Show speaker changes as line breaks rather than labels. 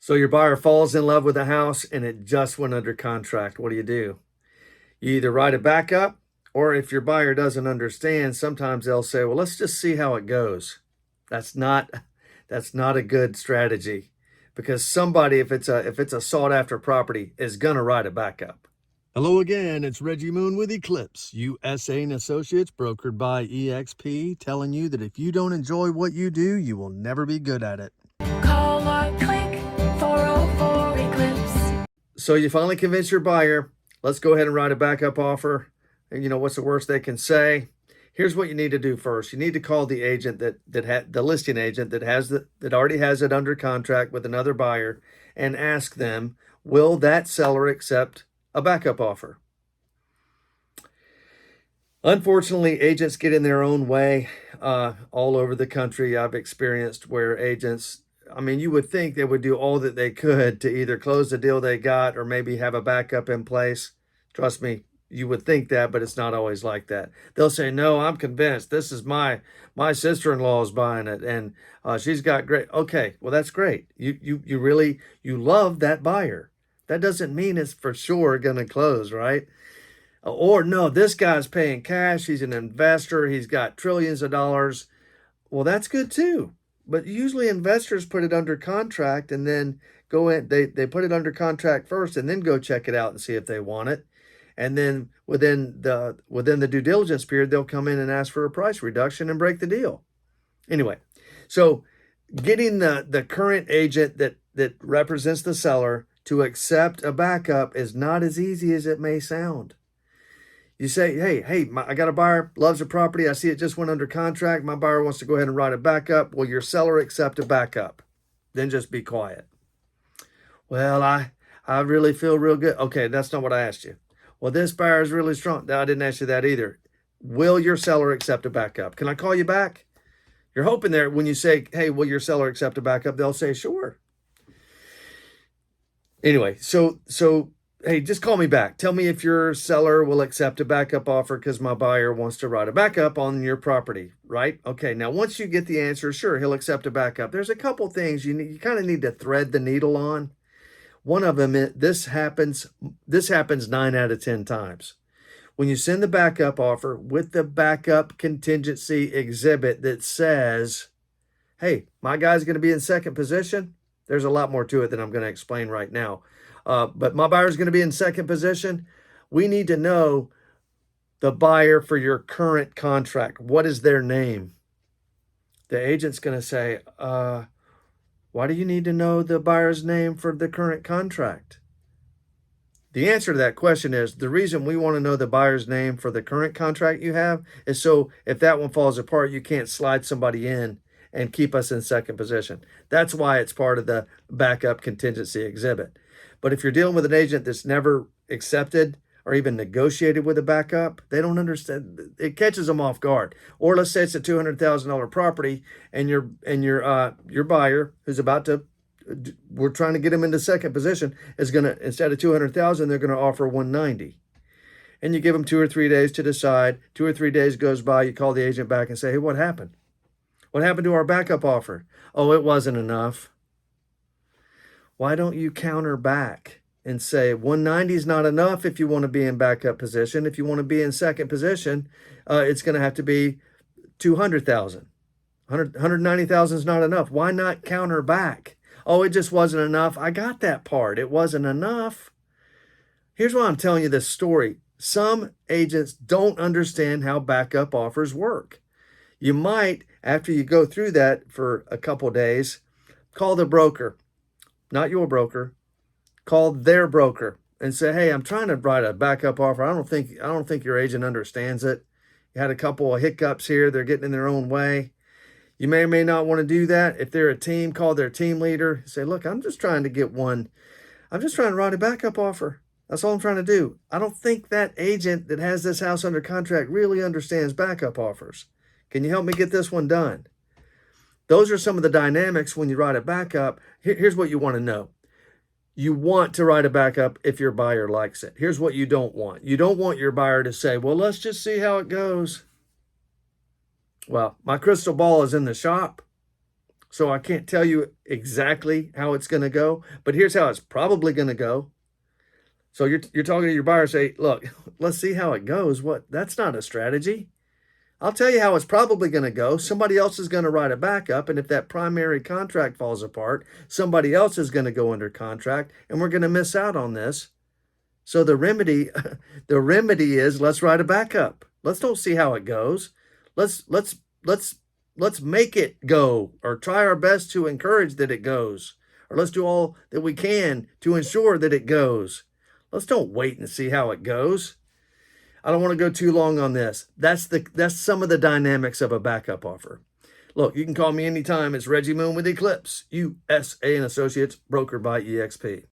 So your buyer falls in love with a house and it just went under contract. What do? You either write a backup, or if your buyer doesn't understand, sometimes they'll say, well, let's just see how it goes. That's not that's not a good strategy, because somebody, if it's a sought after property, is gonna write a backup. Hello again, it's Reggie Moon with Eclipse USA and Associates, brokered by EXP, telling you that if you don't enjoy what you do, you will never be good at it.
Call or click 404 Eclipse.
So you finally convince your buyer, let's go ahead and write a backup offer. And you know, what's the worst they can say? Here's what you need to do first. You need to call the agent the listing agent that already has it under contract with another buyer, and ask them, will that seller accept a backup offer? Unfortunately, agents get in their own way all over the country. I've experienced where agents, I mean, you would think they would do all that they could to either close the deal they got or maybe have a backup in place. Trust me, you would think that, but it's not always like that. They'll say, no, I'm convinced. This is my sister-in-law is buying it, and she's got great. Okay, well, that's great. You really, you love that buyer. That doesn't mean it's for sure going to close, right? Or no, this guy's paying cash. He's an investor. He's got trillions of dollars. Well, that's good too. But usually investors put it under contract and then go in. They put it under contract first and then go check it out and see if they want it. And then within the due diligence period, they'll come in and ask for a price reduction and break the deal. Anyway, so getting the current agent that represents the seller to accept a backup is not as easy as it may sound. You say, hey, I got a buyer, loves the property. I see it just went under contract. My buyer wants to go ahead and write a backup. Will your seller accept a backup? Then just be quiet. Well, I really feel real good. Okay, that's not what I asked you. Well, this buyer is really strong. No, I didn't ask you that either. Will your seller accept a backup? Can I call you back? You're hoping there when you say, hey, will your seller accept a backup? They'll say, sure. Anyway, so hey, just call me back. Tell me if your seller will accept a backup offer because my buyer wants to write a backup on your property, right? Okay, now once you get the answer, sure, he'll accept a backup. There's a couple things you kind of need to thread the needle on. One of them, this happens 9 out of 10 times. When you send the backup offer with the backup contingency exhibit that says, hey, my guy's going to be in second position. There's a lot more to it than I'm going to explain right now. But my buyer's going to be in second position. We need to know the buyer for your current contract. What is their name? The agent's going to say, why do you need to know the buyer's name for the current contract? The answer to that question is, the reason we want to know the buyer's name for the current contract you have is so if that one falls apart, you can't slide somebody in and keep us in second position. That's why it's part of the backup contingency exhibit. But if you're dealing with an agent that's never accepted or even negotiated with a backup, they don't understand. It catches them off guard. Or let's say it's a $200,000 property, and your buyer who's about to, we're trying to get him into second position, is going to, instead of $200,000, they're going to offer $190,000. And you give them 2 or 3 days to decide. 2 or 3 days goes by, you call the agent back and say, hey, what happened? What happened to our backup offer? Oh, it wasn't enough. Why don't you counter back and say 190 is not enough if you want to be in backup position? If you want to be in second position, it's going to have to be 200,000. 190,000 is not enough. Why not counter back? Oh, it just wasn't enough. I got that part. It wasn't enough. Here's why I'm telling you this story. Some agents don't understand how backup offers work. You might, after you go through that for a couple days, call the broker. Not your broker, call their broker and say, hey, I'm trying to write a backup offer. I don't think your agent understands it. You had a couple of hiccups here. They're getting in their own way. You may or may not want to do that. If they're a team, call their team leader. Say, look, I'm just trying to write a backup offer. That's all I'm trying to do. I don't think that agent that has this house under contract really understands backup offers. Can you help me get this one done? Those are some of the dynamics when you write a backup. Here's what you want to know. You want to write a backup if your buyer likes it. Here's what you don't want. You don't want your buyer to say, well, let's just see how it goes. Well, my crystal ball is in the shop. So I can't tell you exactly how it's going to go, but here's how it's probably going to go. So you're talking to your buyer, say, look, let's see how it goes. What? That's not a strategy. I'll tell you how it's probably going to go. Somebody else is going to write a backup, and if that primary contract falls apart, somebody else is going to go under contract, and we're going to miss out on this. So the remedy, the remedy is let's write a backup. Let's don't see how it goes. Let's make it go, or try our best to encourage that it goes, or let's do all that we can to ensure that it goes. Let's don't wait and see how it goes. I don't want to go too long on this. That's some of the dynamics of a backup offer. Look, you can call me anytime. It's Reggie Moon with Eclipse, USA and Associates, brokered by EXP.